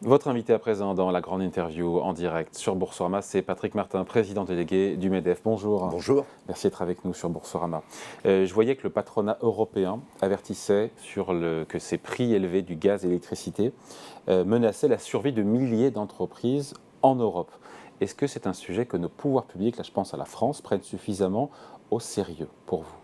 Votre invité à présent dans la grande interview en direct sur Boursorama, c'est Patrick Martin, président délégué du MEDEF. Bonjour. Bonjour. Merci d'être avec nous sur Boursorama. Je voyais que le patronat européen avertissait que ces prix élevés du gaz et de l'électricité menaçaient la survie de milliers d'entreprises en Europe. Est-ce que c'est un sujet que nos pouvoirs publics, là je pense à la France, prennent suffisamment au sérieux pour vous ?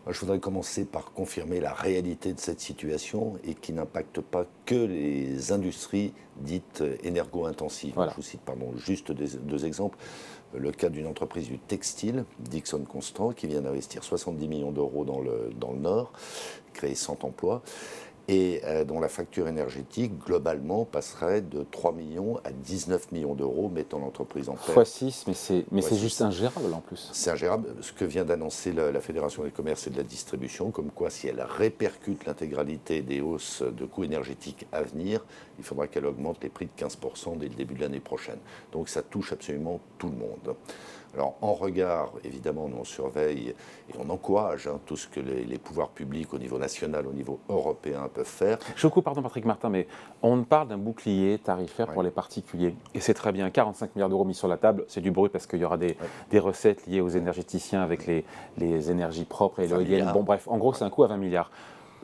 Je voudrais commencer par confirmer la réalité de cette situation et qui n'impacte pas que les industries dites énergo-intensives. Voilà. Je vous cite juste deux exemples. Le cas d'une entreprise du textile, Dixon Constant, qui vient d'investir 70 millions d'euros dans le Nord, créer 100 emplois, et dont la facture énergétique, globalement, passerait de 3 millions à 19 millions d'euros, mettant l'entreprise en perte. x6, mais c'est juste ingérable en plus. C'est ingérable. Ce que vient d'annoncer la Fédération des commerces et de la distribution, comme quoi si elle répercute l'intégralité des hausses de coûts énergétiques à venir, il faudra qu'elle augmente les prix de 15% dès le début de l'année prochaine. Donc ça touche absolument tout le monde. Alors, en regard, évidemment, nous on surveille et on encourage tout ce que les pouvoirs publics au niveau national, au niveau européen peuvent faire. Je vous coupe, pardon Patrick Martin, mais on parle d'un bouclier tarifaire pour les particuliers. Et c'est très bien, 45 milliards d'euros mis sur la table, c'est du bruit parce qu'il y aura des recettes liées aux énergéticiens avec les énergies propres et l'éolienne. Bon bref, en gros c'est un coût à 20 milliards.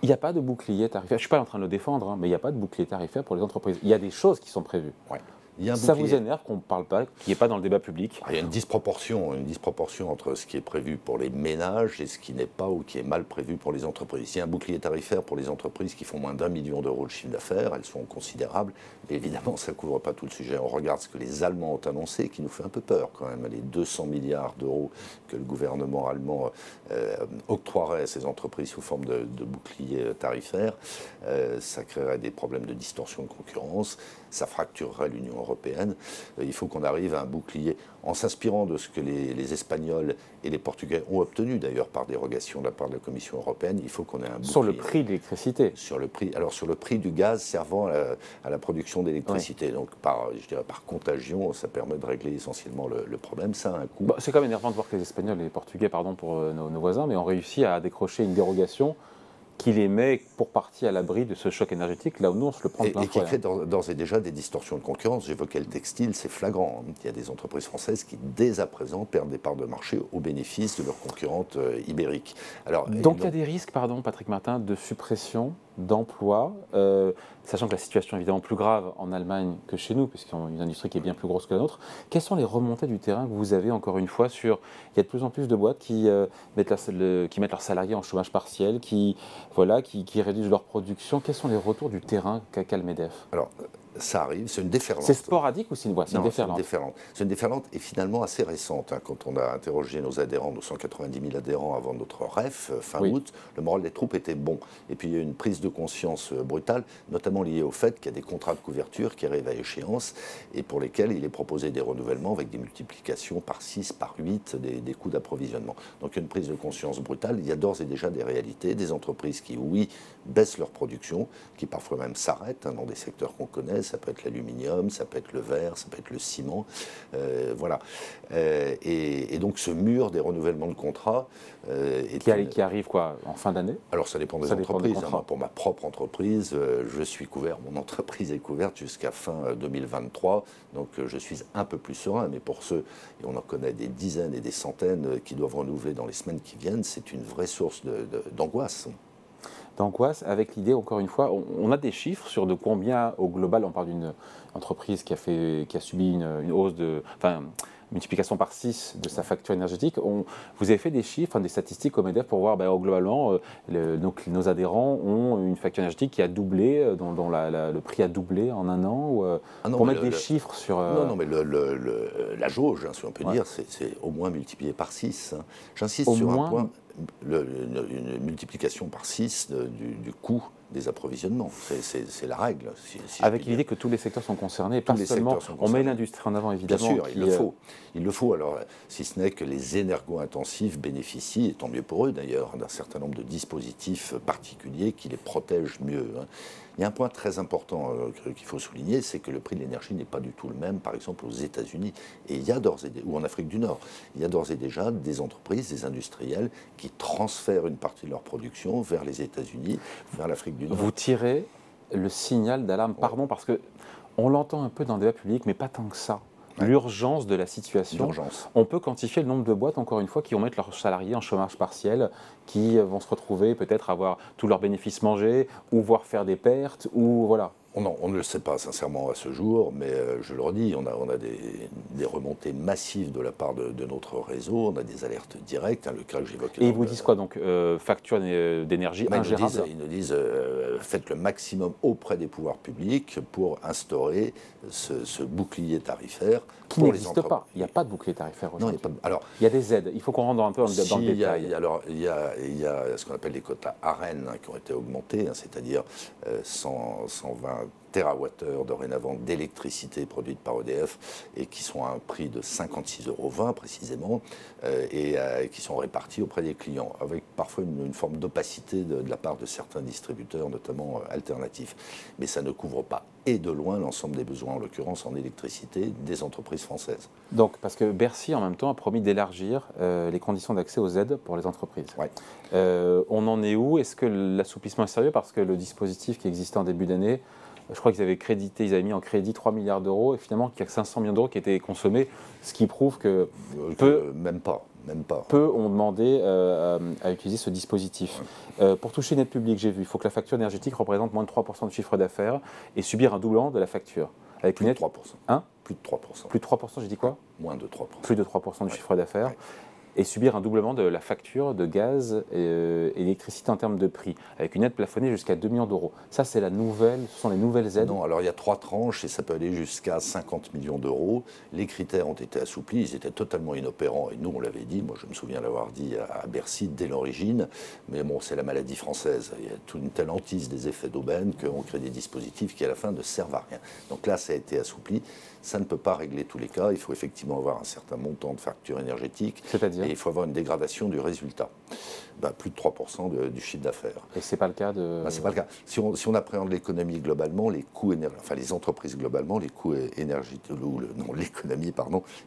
Il n'y a pas de bouclier tarifaire, je ne suis pas en train de le défendre, mais il n'y a pas de bouclier tarifaire pour les entreprises. Il y a des choses qui sont prévues. Ouais. Ça vous énerve qu'on ne parle pas, qu'il n'y ait pas dans le débat public? Il y a une disproportion entre ce qui est prévu pour les ménages et ce qui n'est pas ou qui est mal prévu pour les entreprises. Il y a un bouclier tarifaire pour les entreprises qui font moins d'1 million d'euros de chiffre d'affaires, elles sont considérables, mais évidemment ça ne couvre pas tout le sujet. On regarde ce que les Allemands ont annoncé, qui nous fait un peu peur quand même, les 200 milliards d'euros que le gouvernement allemand octroierait à ces entreprises sous forme de bouclier tarifaire. Ça créerait des problèmes de distorsion de concurrence, ça fracturerait l'Union européenne. Il faut qu'on arrive à un bouclier en s'inspirant de ce que les Espagnols et les Portugais ont obtenu d'ailleurs par dérogation de la part de la Commission européenne. Il faut qu'on ait un bouclier. Sur le prix de l'électricité. Sur le prix du gaz servant à la production d'électricité. Oui. Donc par contagion, ça permet de régler essentiellement le problème. Ça a un coût. C'est quand même énervant de voir que les Espagnols et les Portugais, pardon pour nos voisins, mais ont réussi à décrocher une dérogation qui les met pour partie à l'abri de ce choc énergétique, là où nous on se le prend plein fouet. Et qui crée d'ores et déjà des distorsions de concurrence. J'évoquais le textile, c'est flagrant. Il y a des entreprises françaises qui, dès à présent, perdent des parts de marché au bénéfice de leurs concurrentes ibériques. Donc il y a des risques, pardon Patrick Martin, de suppression d'emplois, sachant que la situation est évidemment plus grave en Allemagne que chez nous, puisqu'ils ont une industrie qui est bien plus grosse que la nôtre. Quelles sont les remontées du terrain que vous avez, encore une fois, il y a de plus en plus de boîtes qui mettent leurs salariés en chômage partiel, qui réduisent leur production. Quels sont les retours du terrain qu'a le MEDEF ? Alors, ça arrive, c'est une déferlante. C'est sporadique ou c'est une déferlante ? C'est une déferlante et finalement assez récente. Quand on a interrogé nos adhérents, nos 190 000 adhérents avant notre REF, fin août, le moral des troupes était bon. Et puis il y a eu une prise de conscience brutale, notamment liée au fait qu'il y a des contrats de couverture qui arrivent à échéance et pour lesquels il est proposé des renouvellements avec des multiplications par 6, par 8 des coûts d'approvisionnement. Donc il y a une prise de conscience brutale. Il y a d'ores et déjà des réalités, des entreprises qui, oui, baissent leur production, qui parfois même s'arrêtent dans des secteurs qu'on connaît. Ça peut être l'aluminium, ça peut être le verre, ça peut être le ciment, voilà. Et donc ce mur des renouvellements de contrats... qui arrive quoi, en fin d'année ? Alors ça dépend des entreprises. Pour ma propre entreprise, je suis couvert, mon entreprise est couverte jusqu'à fin 2023, donc je suis un peu plus serein. Mais pour ceux, et on en connaît des dizaines et des centaines qui doivent renouveler dans les semaines qui viennent, c'est une vraie source d'angoisse. D'angoisse, avec l'idée, encore une fois, on a des chiffres sur de combien, au global, on parle d'une entreprise qui a subi une hausse multiplication par 6 de sa facture énergétique. Vous avez fait des chiffres, des statistiques au MEDEF pour voir, globalement, nos adhérents ont une facture énergétique qui a doublé, dont le prix a doublé en un an, pour mettre des chiffres sur... Non, mais la jauge, si on peut dire, c'est au moins multiplié par 6. J'insiste sur un point. Une multiplication par 6 du coût des approvisionnements. C'est la règle. Avec l'idée que tous les secteurs sont concernés, pas seulement. On met l'industrie en avant, évidemment. Bien sûr, il le faut. Alors, si ce n'est que les énergo-intensifs bénéficient, et tant mieux pour eux d'ailleurs, d'un certain nombre de dispositifs particuliers qui les protègent mieux. Il y a un point très important qu'il faut souligner, c'est que le prix de l'énergie n'est pas du tout le même, par exemple, aux États-Unis ou en Afrique du Nord. Il y a d'ores et déjà des entreprises, des industriels qui transfèrent une partie de leur production vers les États-Unis, vers l'Afrique du Nord. Vous tirez le signal d'alarme, pardon, parce que On l'entend un peu dans le débat public, mais pas tant que ça. Ouais. L'urgence de la situation. L'urgence. On peut quantifier le nombre de boîtes, encore une fois, qui vont mettre leurs salariés en chômage partiel, qui vont se retrouver peut-être avoir tous leurs bénéfices mangés, ou voir faire des pertes, ou voilà. On ne le sait pas sincèrement à ce jour, mais je le redis, on a des remontées massives de la part de notre réseau, on a des alertes directes, le cas que j'évoquais. Et ils vous disent quoi donc facture d'énergie ingérable? Ils nous disent faites le maximum auprès des pouvoirs publics pour instaurer ce bouclier tarifaire. Qui n'existe pas. Il n'y a pas de bouclier tarifaire aujourd'hui. Non, alors, il y a des aides. Il faut qu'on rentre un peu dans le détail. Il y a ce qu'on appelle les quotas AREN qui ont été augmentés, c'est-à-dire 120 TWh dorénavant d'électricité produite par EDF et qui sont à un prix de 56,20 € précisément et qui sont répartis auprès des clients avec parfois une forme d'opacité de la part de certains distributeurs, notamment alternatifs. Mais ça ne couvre pas et de loin l'ensemble des besoins, en l'occurrence en électricité, des entreprises françaises. Donc, parce que Bercy, en même temps, a promis d'élargir les conditions d'accès aux aides pour les entreprises. Ouais. On en est où? Est-ce que l'assouplissement est sérieux? Parce que le dispositif qui existait en début d'année, je crois qu'ils avaient mis en crédit 3 milliards d'euros et finalement qu'il n'y a que 500 millions d'euros qui étaient consommés, ce qui prouve que même pas. Peu ont demandé à utiliser ce dispositif. Pour toucher une aide publique, j'ai vu, il faut que la facture énergétique représente moins de 3% du chiffre d'affaires et subir un doublement de la facture. Avec plus une de aide, 3%. Hein? Plus de 3%. Plus de 3%, j'ai dit quoi? Moins de 3%. Plus de 3% du Ouais. chiffre d'affaires. Ouais. Et subir un doublement de la facture de gaz et électricité en termes de prix, avec une aide plafonnée jusqu'à 2 millions d'euros. Ça, ce sont les nouvelles aides. Non, alors il y a 3 tranches et ça peut aller jusqu'à 50 millions d'euros. Les critères ont été assouplis, ils étaient totalement inopérants et nous on l'avait dit, moi je me souviens l'avoir dit à Bercy dès l'origine, mais bon c'est la maladie française, il y a toute une telle hantise des effets d'aubaine qu'on crée des dispositifs qui à la fin ne servent à rien. Donc là ça a été assoupli, ça ne peut pas régler tous les cas, il faut effectivement avoir un certain montant de facture énergétique. C'est-à-dire ? Et il faut avoir une dégradation du résultat. Plus de 3% du chiffre d'affaires. Et ce n'est pas le cas de... C'est pas le cas. Si on appréhende l'économie globalement, les entreprises globalement, les coûts énergétiques,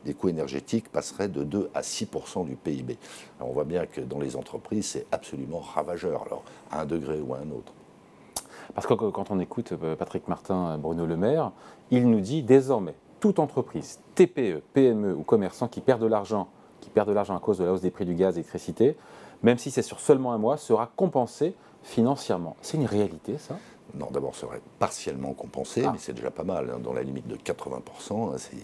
les coûts énergétiques passeraient de 2 à 6% du PIB. Alors on voit bien que dans les entreprises, c'est absolument ravageur, alors à un degré ou à un autre. Parce que quand on écoute Patrick Martin, Bruno Le Maire, il nous dit désormais, toute entreprise, TPE, PME ou commerçant qui perd de l'argent à cause de la hausse des prix du gaz et de l'électricité, même si c'est sur seulement un mois, sera compensé financièrement. C'est une réalité, ça? Non, d'abord, ça serait partiellement compensé, mais c'est déjà pas mal, dans la limite de 80%, c'est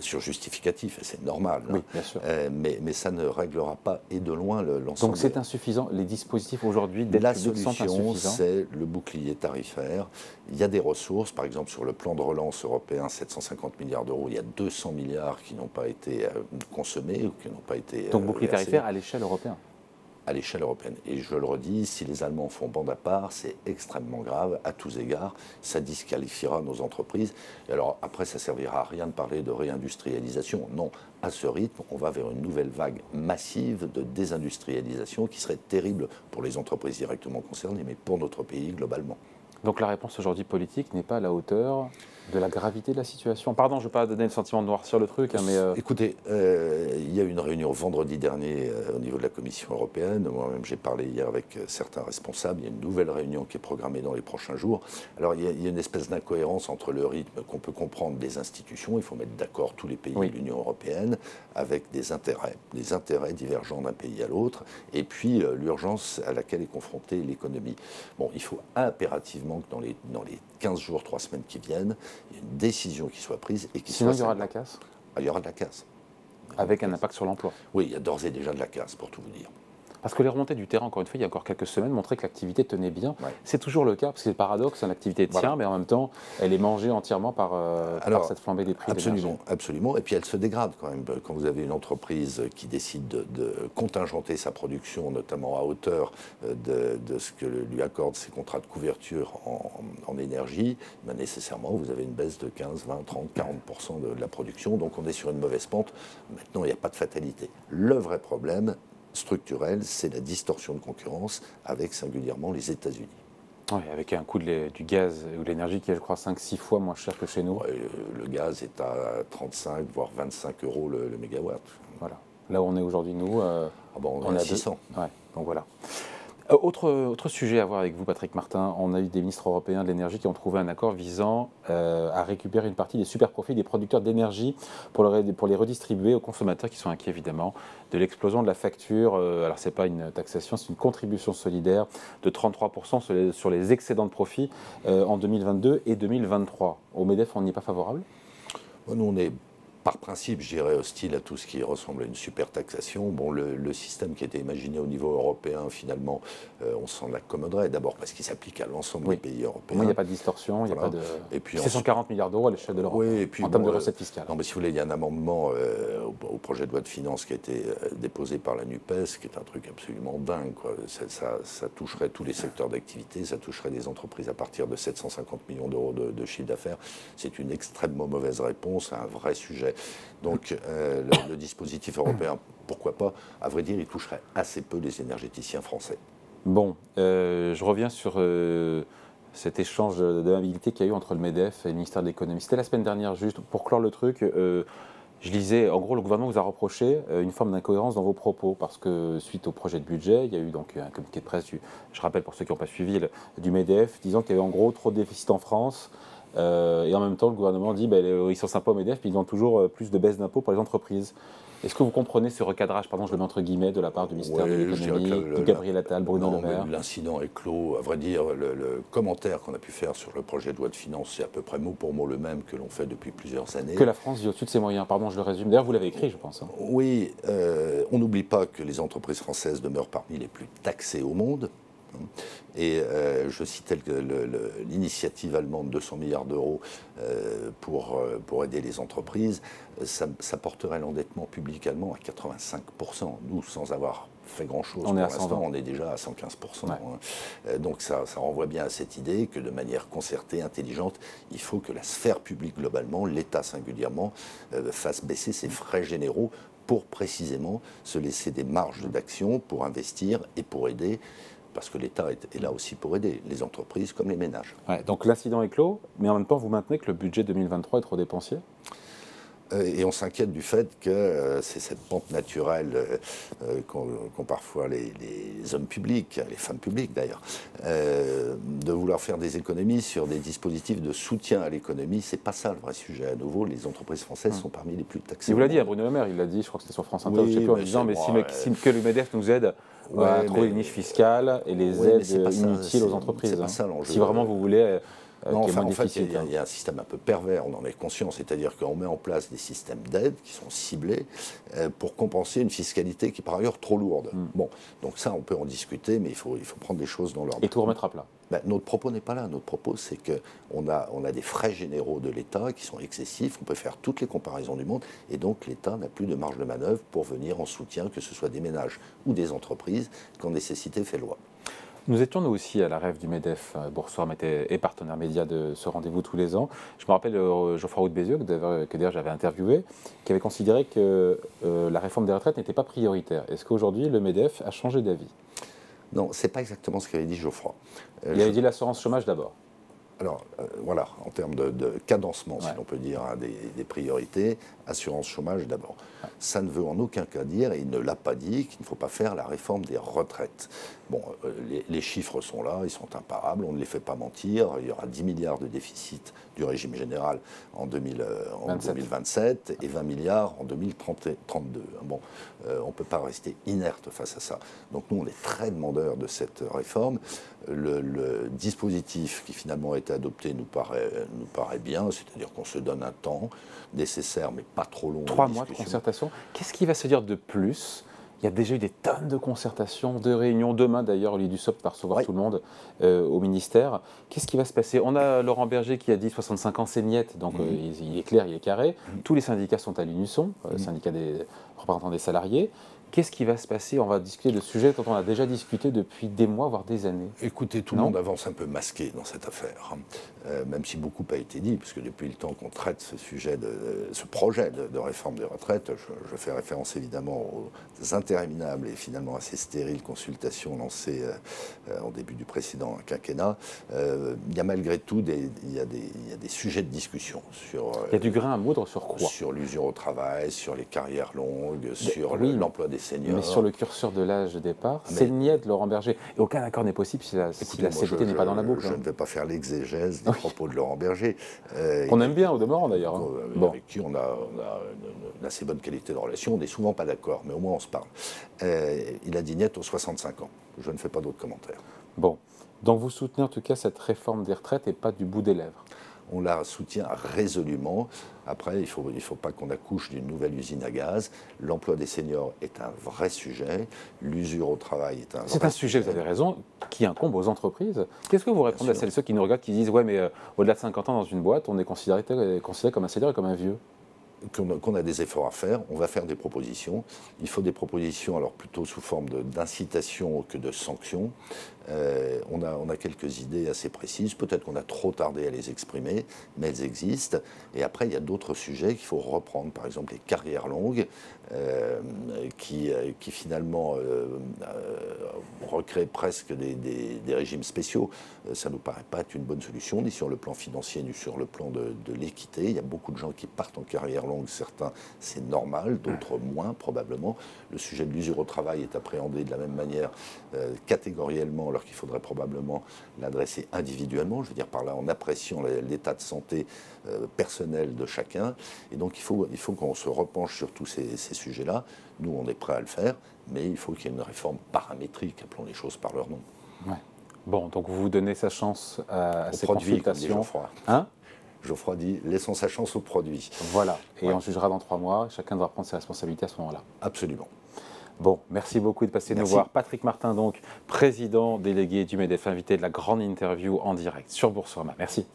sur justificatif, et c'est normal. Oui, bien sûr. Mais ça ne réglera pas et de loin l'ensemble. Donc c'est insuffisant. Les dispositifs aujourd'hui d'aide publique sont insuffisants. La solution, c'est le bouclier tarifaire. Il y a des ressources, par exemple sur le plan de relance européen, 750 milliards d'euros, il y a 200 milliards qui n'ont pas été consommés ou qui n'ont pas été Donc bouclier versés. tarifaire à l'échelle européenne. À l'échelle européenne. Et je le redis, si les Allemands font bande à part, c'est extrêmement grave à tous égards. Ça disqualifiera nos entreprises. Et alors après, ça servira à rien de parler de réindustrialisation. Non, à ce rythme, on va vers une nouvelle vague massive de désindustrialisation qui serait terrible pour les entreprises directement concernées, mais pour notre pays globalement. Donc la réponse aujourd'hui politique n'est pas à la hauteur de la gravité de la situation. Pardon, je ne veux pas donner le sentiment de noircir le truc, mais... Écoutez, il y a eu une réunion vendredi dernier au niveau de la Commission européenne. Moi-même, j'ai parlé hier avec certains responsables. Il y a une nouvelle réunion qui est programmée dans les prochains jours. Alors, il y a une espèce d'incohérence entre le rythme qu'on peut comprendre des institutions. Il faut mettre d'accord tous les pays de l'Union européenne avec des intérêts divergents d'un pays à l'autre, et puis l'urgence à laquelle est confrontée l'économie. Bon, il faut impérativement que dans les 15 jours, 3 semaines qui viennent, il y ait une décision qui soit prise et qui Sinon, soit... il y aura de la casse. Il y aura de la casse. Avec un impact sur l'emploi. Oui, il y a d'ores et déjà de la casse, pour tout vous dire. Parce que les remontées du terrain, encore une fois, il y a encore quelques semaines, montraient que l'activité tenait bien. Ouais. C'est toujours le cas, parce que c'est le paradoxe, l'activité tient, mais en même temps, elle est mangée entièrement par cette flambée des prix. Absolument. Et puis elle se dégrade quand même. Quand vous avez une entreprise qui décide de contingenter sa production, notamment à hauteur de ce que lui accordent ses contrats de couverture en énergie, ben nécessairement, vous avez une baisse de 15, 20, 30, 40% de la production. Donc on est sur une mauvaise pente. Maintenant, il n'y a pas de fatalité. Le vrai problème structurel, c'est la distorsion de concurrence avec singulièrement les États-Unis. Oui, avec un coût du gaz ou de l'énergie qui est, je crois, 5-6 fois moins cher que chez nous. Ouais, le gaz est à 35, voire 25 € le mégawatt. Voilà. Là où on est aujourd'hui, nous, on est à 600. Ouais, donc voilà. Autre sujet à voir avec vous, Patrick Martin. On a eu des ministres européens de l'énergie qui ont trouvé un accord visant à récupérer une partie des super profits des producteurs d'énergie pour les redistribuer aux consommateurs qui sont inquiets évidemment de l'explosion de la facture. Alors ce n'est pas une taxation, c'est une contribution solidaire de 33% sur les excédents de profit en 2022 et 2023. Au MEDEF, on n'y est pas favorable? Nous, on est par principe, je dirais, hostile à tout ce qui ressemble à une super taxation. Bon, le système qui a été imaginé au niveau européen, finalement, on s'en accommoderait. D'abord parce qu'il s'applique à l'ensemble des pays européens. Moi, il n'y a pas de distorsion, il n'y a pas de... Et puis, c'est 140 milliards d'euros à l'échelle de l'Europe, en termes de recettes fiscales. Non, mais si vous voulez, il y a un amendement au projet de loi de finances qui a été déposé par la NUPES, qui est un truc absolument dingue, quoi. Ça toucherait tous les secteurs d'activité, ça toucherait des entreprises à partir de 750 millions d'euros de chiffre d'affaires. C'est une extrêmement mauvaise réponse à un vrai sujet. Donc le dispositif européen, pourquoi pas? À vrai dire, il toucherait assez peu les énergéticiens français. Bon, je reviens sur cet échange d'amabilité qu'il y a eu entre le MEDEF et le ministère de l'économie. C'était la semaine dernière, juste pour clore le truc. Je lisais, en gros, le gouvernement vous a reproché une forme d'incohérence dans vos propos, parce que suite au projet de budget, il y a eu donc un communiqué de presse, je rappelle pour ceux qui n'ont pas suivi, du MEDEF, disant qu'il y avait en gros trop de déficit en France. Et en même temps, le gouvernement dit ils sont sympas au MEDEF, puis ils ont toujours plus de baisse d'impôts pour les entreprises. Est-ce que vous comprenez ce recadrage, pardon, je le mets entre guillemets, de la part du ministère de l'économie, de Gabriel Attal, Bruno Le Maire? L'incident est clos. À vrai dire, le commentaire qu'on a pu faire sur le projet de loi de finances, c'est à peu près mot pour mot le même que l'on fait depuis plusieurs années. Que la France vit au-dessus de ses moyens, pardon, je le résume. D'ailleurs, vous l'avez écrit, je pense. Oui, on n'oublie pas que les entreprises françaises demeurent parmi les plus taxées au monde. Et je citais l'initiative allemande de 200 milliards d'euros pour aider les entreprises. Ça porterait l'endettement public allemand à 85%. Nous, sans avoir fait grand-chose pour l'instant, on est déjà à 115%. Ouais. Donc ça renvoie bien à cette idée que de manière concertée, intelligente, il faut que la sphère publique globalement, l'État singulièrement, fasse baisser ses frais généraux pour précisément se laisser des marges d'action pour investir et pour aider. Parce que l'État est là aussi pour aider les entreprises comme les ménages. Ouais, donc l'incident est clos, mais en même temps, vous maintenez que le budget 2023 est trop dépensier? Et on s'inquiète du fait que c'est cette pente naturelle qu'ont parfois les hommes publics, les femmes publiques d'ailleurs, de vouloir faire des économies sur des dispositifs de soutien à l'économie. C'est pas ça le vrai sujet. À nouveau, les entreprises françaises sont parmi les plus taxées. Il vous l'a dit à Bruno Le Maire, il l'a dit, je crois que c'était sur France Inter, je sais plus, en disant, que le MEDEF nous aide à trouver une niche fiscale et les aides inutiles aux entreprises. C'est pas ça l'enjeu. Si vraiment vous voulez... Non, enfin, en fait, il y a un système un peu pervers, on en est conscient, c'est-à-dire qu'on met en place des systèmes d'aide qui sont ciblés pour compenser une fiscalité qui est par ailleurs trop lourde. Bon, donc ça, on peut en discuter, mais il faut prendre les choses dans l'ordre. Et tout remettre à plat. Notre propos n'est pas là. Notre propos, c'est qu'on a des frais généraux de l'État qui sont excessifs. On peut faire toutes les comparaisons du monde. Et donc, l'État n'a plus de marge de manœuvre pour venir en soutien, que ce soit des ménages ou des entreprises, quand nécessité fait loi. Nous étions nous aussi à la rêve du MEDEF. Boursorama est partenaire média de ce rendez-vous tous les ans. Je me rappelle Geoffroy Roux de Bézieux, que d'ailleurs j'avais interviewé, qui avait considéré que la réforme des retraites n'était pas prioritaire. Est-ce qu'aujourd'hui le MEDEF a changé d'avis? Non, ce n'est pas exactement ce qu'avait dit Geoffroy. Il avait dit l'assurance chômage d'abord. Alors, voilà, en termes de cadencement, si l'on peut dire, des priorités, assurance chômage d'abord. Ça ne veut en aucun cas dire, et il ne l'a pas dit, qu'il ne faut pas faire la réforme des retraites. Bon, les chiffres sont là, ils sont imparables, on ne les fait pas mentir. Il y aura 10 milliards de déficit du régime général en 2027 et 20 milliards en 2032. Bon, on ne peut pas rester inerte face à ça. Donc nous, on est très demandeurs de cette réforme. Le dispositif qui finalement a été adopté nous paraît bien, c'est-à-dire qu'on se donne un temps nécessaire, mais pas trop long. 3 mois de concertation. Qu'est-ce qui va se dire de plus? Il y a déjà eu des tonnes de concertations, de réunions. Demain, d'ailleurs, Olivier Dussopt va recevoir tout le monde au ministère. Qu'est-ce qui va se passer? On a Laurent Berger qui a dit 65 ans, c'est niette, donc il est clair, il est carré. Tous les syndicats sont à l'unisson, syndicats des représentants des salariés. Qu'est-ce qui va se passer? On va discuter de sujets dont on a déjà discuté depuis des mois, voire des années. Écoutez, tout le monde avance un peu masqué dans cette affaire, même si beaucoup a été dit, puisque depuis le temps qu'on traite ce projet de réforme des retraites, je fais référence évidemment aux interminables et finalement assez stériles consultations lancées en début du précédent quinquennat. Il y a malgré tout des sujets de discussion sur... il y a du grain à moudre sur quoi? Sur l'usure au travail, sur les carrières longues, sur l'emploi des des seniors. Mais sur le curseur de l'âge de départ, c'est niais de Laurent Berger. Et aucun accord n'est possible si la CFDT n'est pas dans la boucle. Je ne vais pas faire l'exégèse des propos de Laurent Berger. Qu'on aime bien au demeurant d'ailleurs. Avec qui on a une assez bonne qualité de relation. On n'est souvent pas d'accord, mais au moins on se parle. Il a dit niet aux 65 ans. Je ne fais pas d'autres commentaires. Bon. Donc vous soutenez en tout cas cette réforme des retraites et pas du bout des lèvres. On la soutient résolument. Après, il ne faut pas qu'on accouche d'une nouvelle usine à gaz. L'emploi des seniors est un vrai sujet. L'usure au travail est un vrai sujet. C'est un sujet, vous avez raison, qui incombe aux entreprises. Qu'est-ce que vous répondez à celles et ceux qui nous regardent, qui disent « Ouais, mais au-delà de 50 ans dans une boîte, on est considéré comme un senior et comme un vieux ». Qu'on a des efforts à faire, on va faire des propositions. Il faut des propositions, alors plutôt sous forme d'incitation que de sanctions. On a quelques idées assez précises, peut-être qu'on a trop tardé à les exprimer, mais elles existent. Et après, il y a d'autres sujets qu'il faut reprendre, par exemple les carrières longues, qui finalement recréent presque des régimes spéciaux. Ça ne nous paraît pas être une bonne solution, ni sur le plan financier, ni sur le plan de l'équité. Il y a beaucoup de gens qui partent en carrière longue, certains c'est normal, d'autres moins probablement. Le sujet de l'usure au travail est appréhendé de la même manière catégoriellement, alors qu'il faudrait probablement l'adresser individuellement, je veux dire par là en appréciant l'état de santé personnel de chacun. Et donc il faut qu'on se repenche sur tous ces sujets-là. Nous, on est prêts à le faire, mais il faut qu'il y ait une réforme paramétrique, appelons les choses par leur nom. Ouais. Bon, donc vous donnez sa chance à ces produits, consultations. comme dit Geoffroy. Hein ? Geoffroy dit, laissons sa chance au produit. Voilà, et on jugera dans 3 mois, chacun devra prendre ses responsabilités à ce moment-là. Absolument. Bon, merci beaucoup de passer nous voir. Patrick Martin, donc, président délégué du MEDEF, invité de la grande interview en direct sur Boursorama. Merci.